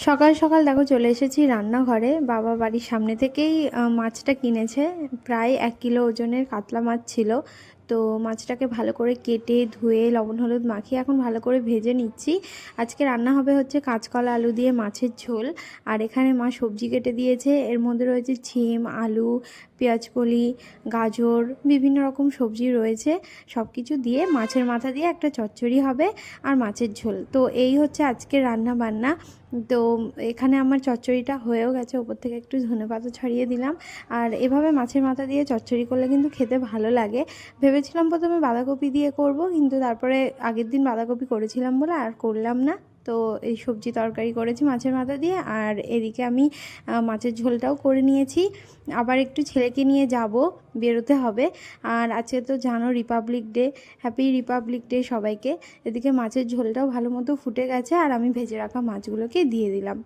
সকাল সকাল দেখো চলে এসেছি রান্নাঘরে। বাবা বাড়ির সামনে থেকেই মাছটা কিনেছে। প্রায় 1 কিলো ওজনের কাতলা মাছ ছিল। তো মাছটাকে ভালো করে কেটে ধুয়ে লবণ হলুদ মাখিয়ে এখন ভালো করে ভেজে নিচ্ছি। আজকে রান্না হবে হচ্ছে কাঁচকলা আলু দিয়ে মাছের ঝোল। আর এখানে মা সবজি কেটে দিয়েছে, এর মধ্যে রয়েছে ছিম, আলু, পেঁয়াজকলি, গাজর, বিভিন্ন রকম সবজি রয়েছে। সব কিছু দিয়ে মাছের মাথা দিয়ে একটা চচ্চড়ি হবে আর মাছের ঝোল। তো এই হচ্ছে আজকে রান্না বান্না। তো এখানে আমার চচ্চড়িটা হয়েও গেছে, ওপর থেকে একটু ধনেপাতা ছড়িয়ে দিলাম। আর এভাবে মাছের মাথা দিয়ে চচ্চড়ি করলে কিন্তু খেতে ভালো লাগে। ভেবেছিলাম প্রথমে বাঁধাকপি দিয়ে করব, কিন্তু তারপরে আগের দিন বাঁধাকপি করেছিলাম বলে আর করলাম না। তো এই সবজি তরকারি করেছি মাছের মাথা দিয়ে, আর এদিকে আমি মাছের ঝোলটাও করে নিয়েছি। আবার একটু ছেলেকে নিয়ে যাব, বেরোতে হবে। আর আজকে তো জানো Republic day, happy Republic day সবাইকে। এদিকে মাছের ঝোলটাও ভালো মতো ফুটে গেছে আর আমি ভেজে রাখা মাছগুলোকে দিয়ে দিলাম।